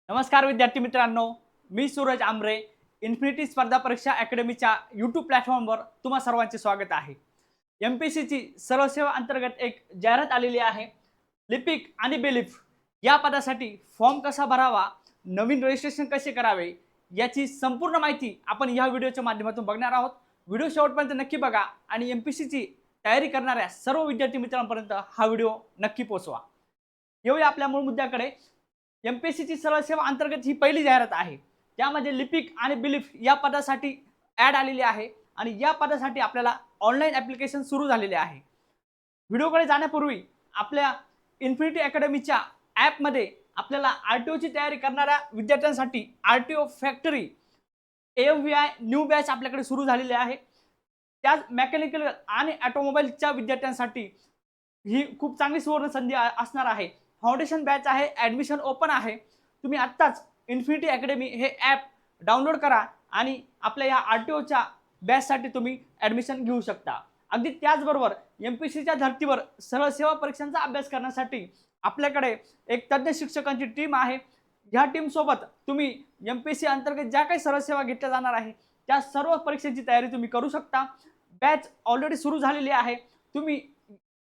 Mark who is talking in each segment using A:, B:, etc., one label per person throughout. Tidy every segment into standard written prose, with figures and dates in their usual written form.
A: नमस्कार विद्यार्थी मित्रांनो, मी सूरज आमरे. इन्फिनिटी स्पर्धा परीक्षा अकॅडमीच्या यूट्यूब प्लॅटफॉर्मवर तुम्हा सर्वांचे स्वागत आहे. एमपीएससीची सर्व सेवा अंतर्गत एक जाहिरात आलेली आहे. लिपिक आणि बेलिफ या पदासाठी फॉर्म कसा भरावा, नवीन रजिस्ट्रेशन कसे करावे याची संपूर्ण माहिती आपण या व्हिडिओच्या माध्यमातून बघणार आहोत. व्हिडिओ शेवटपर्यंत नक्की बघा आणि एमपीएससीची तयारी करणाऱ्या सर्व विद्यार्थी मित्रांपर्यंत हा व्हिडिओ नक्की पोहोचवा. येऊया आपल्या मूळ मुद्द्याकडे. एमपीएससीची सरळ सेवा अंतर्गत ही पहिली जाहिरात आहे. त्यामध्ये लिपिक आणि बिलीफ या पदासाठी ॲड आलेली आहे आणि या पदासाठी आपल्याला ऑनलाईन ॲप्लिकेशन सुरू झालेले आहे. व्हिडिओकडे जाण्यापूर्वी आपल्या इन्फिनिटी अकॅडमीच्या ॲपमध्ये आपल्याला आरटीओची तयारी करणाऱ्या विद्यार्थ्यांसाठी RTO factory AMVI new batch आपल्याकडे सुरू झालेली आहे. त्याच मेकॅनिकल आणि ऑटोमोबाईलच्या विद्यार्थ्यांसाठी ही खूप चांगली सुवर्ण संधी असणार आहे. फाउंडेशन बॅच आहे, ॲडमिशन ओपन आहे. तुम्ही आत्ताच इन्फिनिटी अकॅडमी हे ॲप डाउनलोड करा आणि आपल्या या आरटीओच्या बॅचसाठी तुम्ही ॲडमिशन घेऊ शकता. अगदी त्याचबरोबर एमपीएससीच्या धर्तीवर सरळ सेवा परीक्षांचा अभ्यास करण्यासाठी आपल्याकडे एक तज्ज्ञ शिक्षकांची टीम आहे. ह्या टीमसोबत तुम्ही एमपीएससी अंतर्गत ज्या काही सरळ सेवा घेतल्या जाणार आहे त्या सर्व परीक्षेची तयारी तुम्ही करू शकता. बॅच ऑलरेडी सुरू झालेली आहे. तुम्ही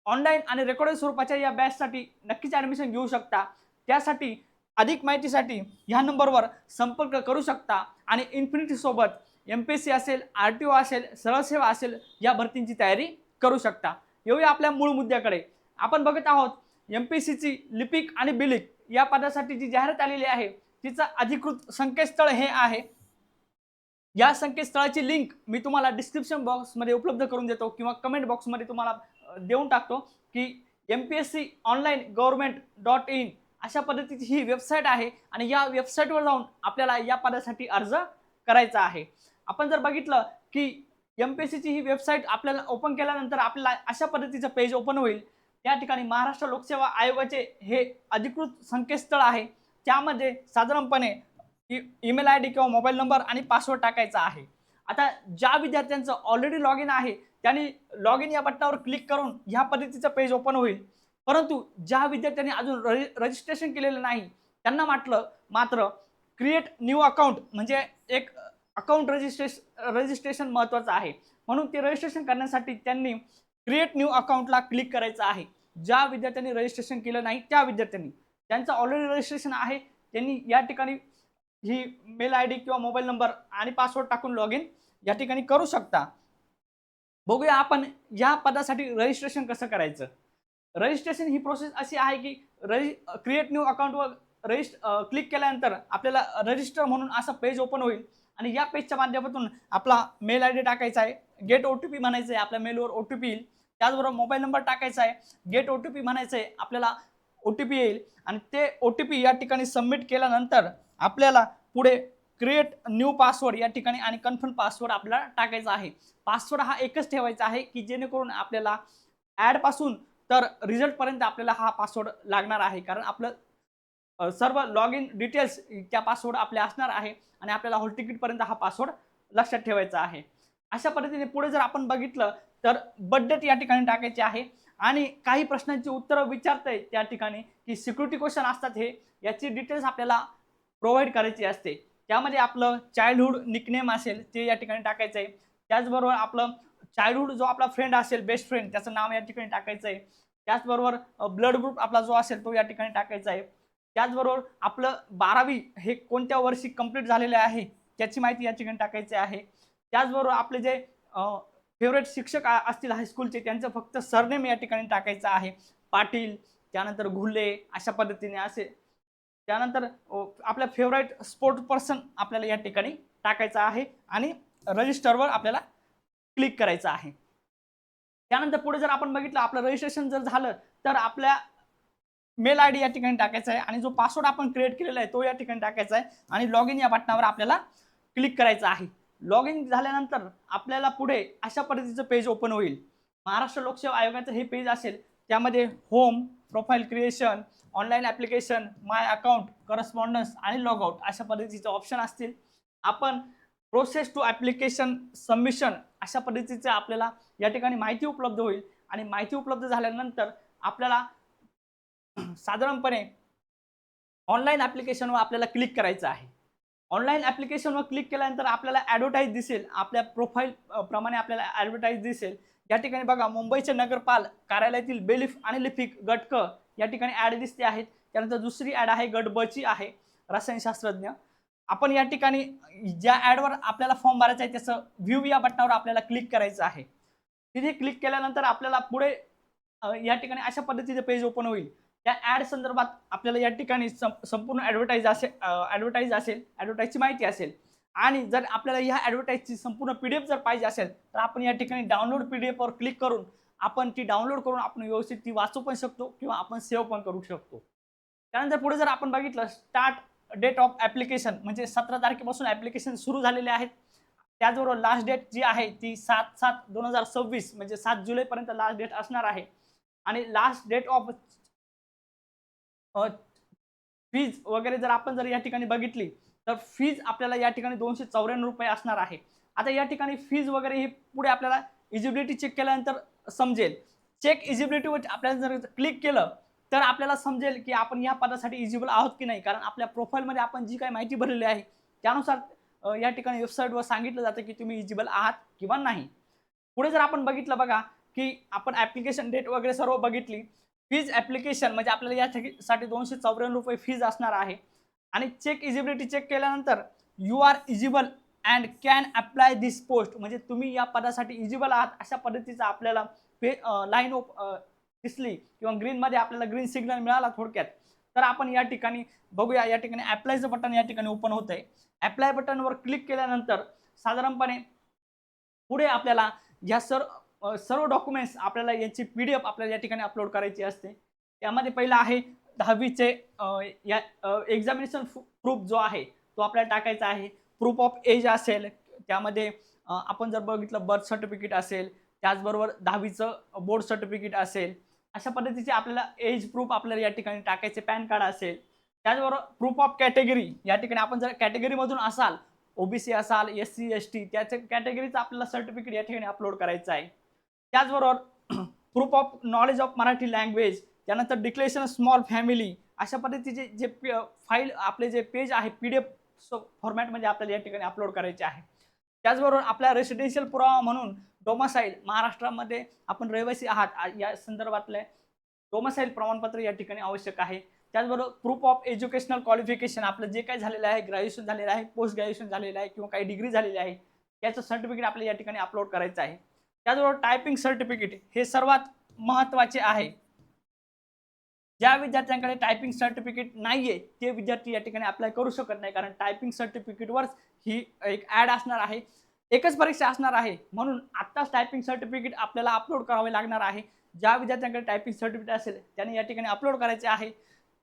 A: ऑनलाईन आणि रेकॉर्डेड स्वरूपाच्या या बॅचसाठी नक्कीच ॲडमिशन घेऊ शकता. त्यासाठी अधिक माहितीसाठी ह्या नंबरवर संपर्क करू शकता आणि इन्फिनिटी सोबत एमपीएससी असेल, आरटीओ असेल, सरळ सेवा असेल या भरतींची तयारी करू शकता. येऊया आपल्या मूळ मुद्द्याकडे. आपण बघत आहोत एमपीएससीची लिपिक आणि बिलिक या पदासाठी जी जाहिरात आलेली आहे तिचं अधिकृत संकेतस्थळ हे आहे. या संकेतस्थळाची लिंक मी तुम्हाला डिस्क्रिप्शन बॉक्समध्ये उपलब्ध करून देतो किंवा कमेंट बॉक्समध्ये तुम्हाला देऊन टाकतो की MPSC ऑनलाईन government.in अशा पद्धतीची ही वेबसाईट आहे आणि या वेबसाईटवर जाऊन आपल्याला या पदासाठी अर्ज करायचा आहे. आपण जर बघितलं की MPSCची ही वेबसाईट आपल्याला ओपन केल्यानंतर आपल्याला अशा पद्धतीचं पेज ओपन होईल. त्या ठिकाणी महाराष्ट्र लोकसेवा आयोगाचे हे अधिकृत संकेतस्थळ आहे. त्यामध्ये साधारणपणे ईमेल ID किंवा मोबाईल नंबर आणि पासवर्ड टाकायचा आहे. आता ज्या विद्यार्थ्यांचं ऑलरेडी लॉग इन आहे त्यांनी लॉग इन या बटनावर क्लिक करून ह्या पद्धतीचं पेज ओपन होईल. परंतु ज्या विद्यार्थ्यांनी अजून रजिस्ट्रेशन केलेलं नाही त्यांना मात्र क्रिएट न्यू अकाउंट म्हणजे एक अकाउंट रजिस्ट्रेशन महत्त्वाचं आहे. म्हणून ते रजिस्ट्रेशन करण्यासाठी त्यांनी क्रिएट न्यू अकाउंटला क्लिक करायचं आहे. ज्या विद्यार्थ्यांनी रजिस्ट्रेशन केलं नाही त्या विद्यार्थ्यांनी, त्यांचं ऑलरेडी रजिस्ट्रेशन आहे त्यांनी या ठिकाणी ही मेल ID किंवा मोबाईल नंबर आणि पासवर्ड टाकून लॉग इन या ठिकाणी करू शकता. बघूया आपण या पदासाठी रजिस्ट्रेशन कसं करायचं. रजिस्ट्रेशन ही प्रोसेस अशी आहे की क्रिएट न्यू अकाउंटवर क्लिक केल्यानंतर आपल्याला रजिस्टर म्हणून असं पेज ओपन होईल आणि या पेजच्या माध्यमातून आपला मेल ID टाकायचा आहे, गेट OTP म्हणायचं आहे, आपल्या मेलवर OTP येईल. त्याचबरोबर मोबाईल नंबर टाकायचा आहे, गेट OTP म्हणायचं आहे, आपल्याला OTP येईल आणि ते OTP या ठिकाणी सबमिट केल्यानंतर आपल्याला पुढे क्रिएट न्यू पासवर्ड या ठिकाणी आणि कन्फर्म पासवर्ड आपल्याला टाकायचा आहे. पासवर्ड हा एकच ठेवायचा आहे की जेणेकरून आपल्याला ॲड पासून तर रिझल्ट पर्यंत आपल्याला हा पासवर्ड लागणार आहे. कारण आपलं सर्व लॉग इन डिटेल्स त्या पासवर्ड आपल्या असणार आहे आणि आपल्याला हॉल तिकीट पर्यंत हा पासवर्ड लक्षात ठेवायचा आहे. अशा पद्धतीने पुढे जर आपण बघितलं तर बर्थ या ठिकाणी टाकायचे आहे आणि काही प्रश्नांची उत्तरं विचारतंय त्या ठिकाणी की सिक्युरिटी क्वेश्चन असतात हे, याची डिटेल्स आपल्याला प्रोव्हाइड करायची असते. त्यामध्ये आपलं चाइल्डहुड निकनेम असेल ते या ठिकाणी टाकायचं आहे. त्याचबरोबर आपलं चाइल्डहुड जो आपला फ्रेंड असेल, बेस्ट फ्रेंड, त्याचं नाव या ठिकाणी टाकायचं आहे. त्याचबरोबर ब्लड ग्रुप आपला जो असेल तो या ठिकाणी टाकायचा आहे. त्याचबरोबर आपलं 12वी हे कोणत्या वर्षी कंप्लीट झालेले आहे त्याची माहिती या ठिकाणी टाकायची आहे. त्याचबरोबर आपले जे फेवरेट शिक्षक असतील हायस्कूलचे त्यांचं फक्त सरनेम या ठिकाणी टाकायचं आहे, पाटील, त्यानंतर घुले अशा पद्धतीने असे. त्यानंतर आपल्या फेवरेट स्पोर्ट पर्सन आपल्याला या ठिकाणी टाकायचं आहे आणि रजिस्टरवर आपल्याला क्लिक करायचं आहे. त्यानंतर पुढे जर आपण बघितलं आपलं रजिस्ट्रेशन जर झालं तर आपल्या मेल ID या ठिकाणी टाकायचा आहे आणि जो पासवर्ड आपण क्रिएट केलेला आहे तो या ठिकाणी टाकायचा आहे आणि लॉग इन या बटनावर आपल्याला क्लिक करायचं आहे. लॉग इन झाल्यानंतर आपल्याला पुढे अशा पद्धतीचं पेज ओपन होईल. महाराष्ट्र लोकसेवा आयोगाचं हे पेज असेल. त्यामध्ये home, profile creation, online application, my account, correspondence आणि लॉगआउट अशा पद्धतीचे ऑप्शन असतील. आपण प्रोसेस टू ॲप्लिकेशन सबमिशन अशा पद्धतीचे आपल्याला या ठिकाणी माहिती उपलब्ध होईल आणि माहिती उपलब्ध झाल्यानंतर आपल्याला साधारणपणे ऑनलाईन ॲप्लिकेशनवर आपल्याला क्लिक करायचं आहे. ऑनलाईन ॲप्लिकेशनवर क्लिक केल्यानंतर आपल्याला ॲडव्हर्टाइज दिसेल. आपल्या प्रोफाईल प्रमाणे आपल्याला ॲडव्हर्टाइज दिसेल. या ठिकाणी बघा मुंबईचे नगरपाल कार्यालयातील बेलिफ आणि लिपिक गट क या ठिकाणी ॲड दिसते आहेत. त्यानंतर दुसरी ॲड आहे गट ब ची आहे रसायनशास्त्रज्ञ. आपण या ठिकाणी ज्या ॲडवर आपल्याला फॉर्म भरायचा आहे त्याचं व्ह्यू या बटनावर आपल्याला क्लिक करायचं आहे. तिथे क्लिक केल्यानंतर आपल्याला पुढे या ठिकाणी अशा पद्धतीचे पेज ओपन होईल. त्या ॲड संदर्भात आपल्याला या ठिकाणी संपूर्ण ॲडव्हर्टाइजची माहिती असेल आणि जर आपल्याला ह्या ॲडव्हर्टाइजची संपूर्ण पीडीएफ जर पाहिजे असेल तर आपण या ठिकाणी डाउनलोड पीडीएफवर क्लिक करून आपण ती डाउनलोड करून आपण व्यवस्थित ती वाचू पण शकतो किंवा आपण सेव्ह पण करू शकतो. त्यानंतर पुढे जर आपण बघितलं स्टार्ट डेट ऑफ ॲप्लिकेशन म्हणजे 17 तारखेपासून ॲप्लिकेशन सुरू झालेले आहेत. त्याचबरोबर लास्ट डेट जी आहे ती 7/7/2026 म्हणजे 7 जुलैपर्यंत लास्ट डेट असणार आहे आणि लास्ट डेट ऑफ फीज वगैरे जर या ठिकाणी बघितली तर फीज आपल्याला या ठिकाणी ₹294 असणार आहे. आता या ठिकाणी फीज वगैरे ही पुढे आपल्याला इजिबिलिटी चेक केल्यानंतर समजेल. चेक इजिबिलिटीवर आपल्याला जर क्लिक केलं तर आपल्याला समजेल की आपण या पदासाठी इजिबल आहोत की नाही, कारण आपल्या प्रोफाईलमध्ये आपण जी काही माहिती भरलेली आहे त्यानुसार या ठिकाणी वेबसाईटवर सांगितलं जातं की तुम्ही इजिबल आहात किंवा नाही. पुढे जर आपण बघितलं बघा की आपण ॲप्लिकेशन डेट वगैरे सर्व बघितली. फीज ॲप्लिकेशन म्हणजे आपल्याला यासाठी ₹294 फीज असणार आहे आणि चेक इजिबिलिटी चेक केल्यानंतर you are eligible and can apply this post म्हणजे तुम्ही या पदासाठी इजिबल आहात अशा पद्धतीचा आपल्याला लाईन दिसली किंवा ग्रीनमध्ये आपल्याला ग्रीन सिग्नल मिळाला थोडक्यात तर आपण या ठिकाणी बघूया. या ठिकाणी अप्लायचं बटन या ठिकाणी ओपन होत आहे. अप्लाय बटनवर क्लिक केल्यानंतर साधारणपणे पुढे आपल्याला या सर्व डॉक्युमेंट्स आपल्याला याची पीडीएफ आपल्याला या ठिकाणी अपलोड करायची असते. त्यामध्ये पहिला आहे 10वीचे या एक्झामिनेशन प्रूफ जो आहे तो आपल्याला टाकायचा आहे. प्रूफ ऑफ एज असेल त्यामध्ये आपण जर बघितलं बर्थ सर्टिफिकेट असेल, त्याचबरोबर 10वीचं बोर्ड सर्टिफिकेट असेल, अशा पद्धतीचे आपल्याला एज प्रूफ आपल्याला या ठिकाणी टाकायचे. पॅन कार्ड असेल, त्याचबरोबर प्रूफ ऑफ कॅटेगरी या ठिकाणी आपण जर कॅटेगरीमधून असाल, ओबीसी असाल, एससी एसटी त्याच्या कॅटेगरीचं आपल्याला सर्टिफिकेट या ठिकाणी अपलोड करायचं आहे. त्याचबरोबर proof of knowledge of Marathi language, त्यानंतर डिक्लेरेशन स्मॉल फॅमिली अशा पद्धतीचे जे फाईल आपले जे पेज आहे पीडीएफ फॉर्मॅटमध्ये आपल्याला या ठिकाणी अपलोड करायचे आहे. त्याचबरोबर आपल्या रेसिडेन्शियल पुरावा म्हणून डोमासाईल महाराष्ट्रामध्ये आपण रहिवासी आहात या संदर्भातले डोमासाईल प्रमाणपत्र या ठिकाणी आवश्यक आहे. त्याचबरोबर प्रूफ ऑफ एज्युकेशनल क्वालिफिकेशन आपलं जे काही झालेलं आहे, ग्रॅज्युएशन झालेलं आहे, पोस्ट ग्रॅज्युएशन झालेलं आहे किंवा काही डिग्री झालेली आहे याचं सर्टिफिकेट आपल्याला या ठिकाणी अपलोड करायचं आहे. त्याचबरोबर टायपिंग सर्टिफिकेट हे सर्वात महत्त्वाचे आहे. ज्या विद्यार्थ्यांकडे टायपिंग सर्टिफिकेट नाहीये ते विद्यार्थी या ठिकाणी अप्लाय करू शकत नाही, कारण टायपिंग सर्टिफिकेटवर ही एक ॲड असणार आहे. एकच परीक्षा असणार आहे म्हणून आत्ताच टायपिंग सर्टिफिकेट आपल्याला अपलोड करावे लागणार आहे. ज्या विद्यार्थ्यांकडे टायपिंग सर्टिफिकेट असेल त्यांनी या ठिकाणी अपलोड करायचे आहे.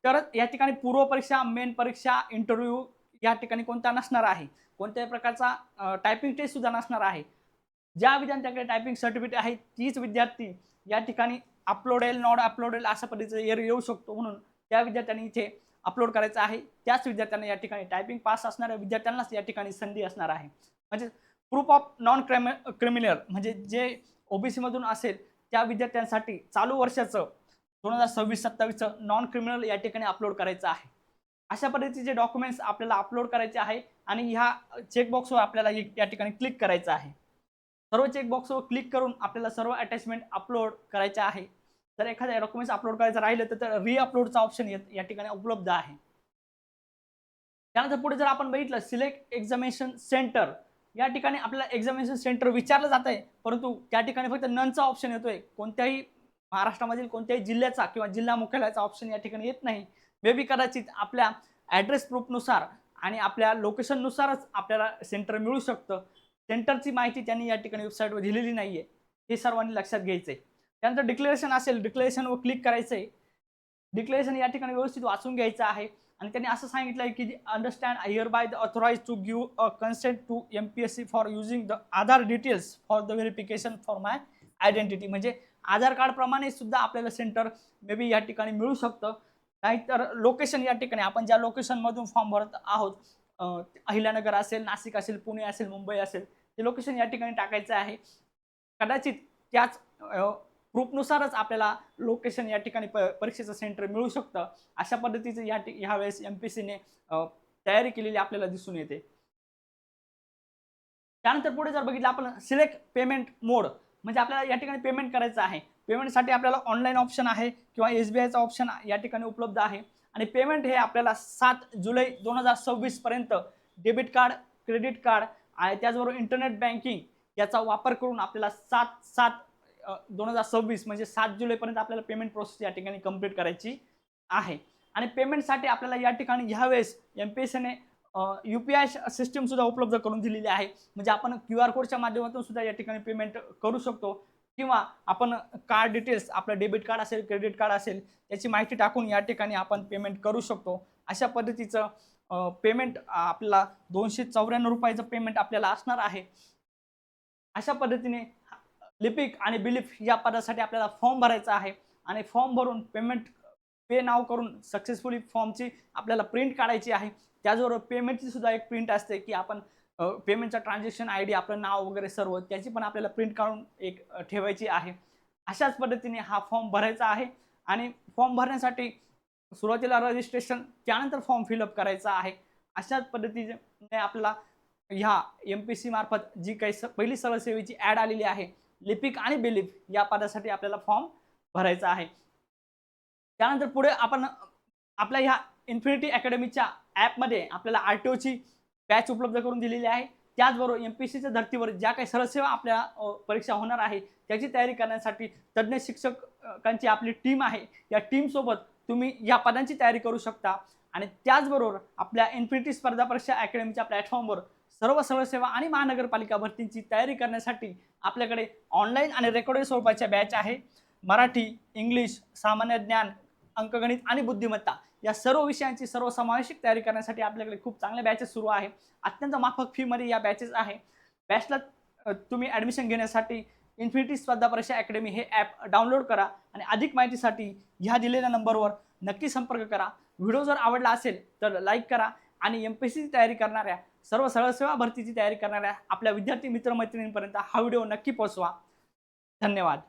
A: तर या ठिकाणी पूर्व परीक्षा, मेन परीक्षा, इंटरव्ह्यू या ठिकाणी कोणता नसणार आहे. कोणत्याही प्रकारचा टायपिंग टेस्ट सुद्धा नसणार आहे. ज्या विद्यार्थ्यांकडे टायपिंग सर्टिफिकेट आहे तीच विद्यार्थी या ठिकाणी अपलोडेल नॉट अपलोडेल अशा पद्धतीचं एरर येऊ शकतो, म्हणून त्या विद्यार्थ्यांनी इथे अपलोड करायचं आहे. त्याच विद्यार्थ्यांना या ठिकाणी टायपिंग पास असणाऱ्या विद्यार्थ्यांनाच या ठिकाणी संधी असणार आहे. म्हणजे प्रूफ ऑफ नॉन क्रिमिनल म्हणजे जे ओबीसी मधून असेल त्या विद्यार्थ्यांसाठी चालू वर्षाचं 2026-27चं नॉन क्रिमिनल या ठिकाणी अपलोड करायचं आहे. अशा पद्धतीचे डॉक्युमेंट्स आपल्याला अपलोड करायचे आहे आणि ह्या चेकबॉक्सवर आपल्याला या ठिकाणी क्लिक करायचं आहे. सर्व चेकबॉक्सवर क्लिक करून आपल्याला सर्व अटॅचमेंट अपलोड करायचे आहे. जर एखाद्या डॉक्युमेंट्स अपलोड करायचं राहिलं तर रिअपलोडचा ऑप्शन या ठिकाणी उपलब्ध आहे. त्यानंतर पुढे जर आपण बघितलं सिलेक्ट एक्झामिनेशन सेंटर या ठिकाणी आपल्याला एक्झामिनेशन सेंटर विचारलं जात आहे, परंतु त्या ठिकाणी फक्त ननचा ऑप्शन येतोय. कोणत्याही महाराष्ट्रामधील कोणत्याही जिल्ह्याचा किंवा जिल्हा मुख्यालयाचा ऑप्शन या ठिकाणी येत नाही. मे बी कदाचित आपल्या ॲड्रेस प्रूफनुसार आणि आपल्या लोकेशननुसारच आपल्याला सेंटर मिळू शकतं. सेंटरची माहिती त्यांनी या ठिकाणी वेबसाईटवर दिलेली नाहीये, हे सर्वांनी लक्षात घ्यायचंय. त्यानंतर डिक्लेरेशन असेल, डिक्लेरेशनवर क्लिक करायचंय. डिक्लेरेशन या ठिकाणी व्यवस्थित वाचून घ्यायचं आहे आणि त्यांनी असं सांगितलं आहे की understand here by the authorise to give a consent to MPSC for using the Aadhaar details for the verification for my identity. म्हणजे आधार कार्ड प्रमाणे सुद्धा आपल्याला सेंटर मे बी या ठिकाणी मिळू शकतं. नाहीतर लोकेशन या ठिकाणी आपण ज्या लोकेशनमधून फॉर्म भरत आहोत, अहिल्यानगर असेल, नाशिक असेल, पुणे असेल, मुंबई असेल, ते लोकेशन या ठिकाणी टाकायचं आहे. कदाचित त्याच प्रूफनुसारच आपल्याला लोकेशन या ठिकाणी परीक्षेचं सेंटर मिळू शकतं. अशा पद्धतीचं ह्या वेळेस MPSCने तयारी केलेली आपल्याला दिसून येते. त्यानंतर पुढे जर बघितलं आपण सिलेक्ट पेमेंट मोड, म्हणजे आपल्याला या ठिकाणी पेमेंट करायचं आहे. पेमेंटसाठी आपल्याला ऑनलाईन ऑप्शन आहे किंवा SBIचा ऑप्शन या ठिकाणी उपलब्ध आहे आणि पेमेंट हे आपल्याला 7 जुलै 2026 पर्यंत डेबिट कार्ड, क्रेडिट कार्ड आणि त्याचबरोबर इंटरनेट बँकिंग याचा वापर करून आपल्याला 7/7/2026 म्हणजे 7 जुलैपर्यंत आपल्याला पेमेंट प्रोसेस या ठिकाणी कंप्लीट करायची आहे. आणि पेमेंटसाठी आपल्याला या ठिकाणी ह्यावेळेस MPSCने UPI सिस्टीम सुद्धा उपलब्ध करून दिलेली आहे. म्हणजे आपण QR कोडच्या माध्यमातून सुद्धा या ठिकाणी पेमेंट करू शकतो किंवा आपण कार्ड डिटेल्स, आपलं डेबिट कार्ड असेल, क्रेडिट कार्ड असेल, त्याची माहिती टाकून या ठिकाणी आपण पेमेंट करू शकतो. अशा पद्धतीचं पेमेंट आपल्याला ₹294 पेमेंट आपल्याला असणार आहे. अशा पद्धतीने लिपिक आणि बिलिप या पदासाठी आपल्याला फॉर्म भरायचा आहे आणि फॉर्म भरून पे नाव करून सक्सेसफुली फॉर्मची आपल्याला प्रिंट काढायची आहे. त्याचबरोबर पेमेंटची सुद्धा एक प्रिंट असते की आपण पेमेंटचा ट्रान्झॅक्शन ID, आपलं नाव वगैरे सर्व त्याची पण आपल्याला प्रिंट काढून एक ठेवायची आहे. अशाच पद्धतीने हा फॉर्म भरायचा आहे आणि फॉर्म भरण्यासाठी सुरुवातीला रजिस्ट्रेशन, त्यानंतर फॉर्म फिलअप करायचा आहे. अशाच पद्धतीने आपल्याला ह्या MPSC मार्फत जी काही पहिली सरळ सेवेची ॲड आलेली आहे, लिपिक आणि बिलिप या पदासाठी आपल्याला फॉर्म भरायचा आहे. त्यानंतर पुढे आपण आपल्या ह्या इन्फिनिटी अकॅडमीच्या ॲपमध्ये आपल्याला RTOची बॅच उपलब्ध करून दिलेली आहे. त्याचबरोबर MPSCच्या धर्तीवर ज्या काही सरळ सेवा आपल्या परीक्षा होणार आहे त्याची तयारी करण्यासाठी तज्ज्ञ शिक्षकांची आपली टीम आहे. या टीमसोबत तुम्ही या पदांची तयारी करू शकता आणि त्याचबरोबर आपल्या इन्फिनिटी स्पर्धा परीक्षा अकॅडमीच्या प्लॅटफॉर्मवर सर्व सरळ सेवा आणि महानगरपालिका भरतींची तयारी करण्यासाठी आपल्याकडे ऑनलाईन आणि रेकॉर्डेड स्वरूपाच्या बॅच आहे. मराठी, इंग्लिश, सामान्य ज्ञान, अंकगणित आणि बुद्धिमत्ता या सर्व विषयांची सर्वसमावेशक तयारी करण्यासाठी आपल्याकडे खूप चांगले बॅचेस सुरू आहे. अत्यंत माफक फीमध्ये या बॅचेस आहे. बॅचला तुम्ही ॲडमिशन घेण्यासाठी इन्फिनिटी स्पर्धा परीक्षा अकॅडमी हे ॲप डाउनलोड करा आणि अधिक माहितीसाठी ह्या दिलेल्या नंबरवर नक्की संपर्क करा. व्हिडिओ जर आवडला असेल तर लाईक करा आणि MPSCची तयारी करणाऱ्या, सर्व सरळ सेवा भरतीची तयारी करणाऱ्या आपल्या विद्यार्थी मित्रमैत्रिणींपर्यंत हा व्हिडिओ नक्की पोहोचवा. धन्यवाद.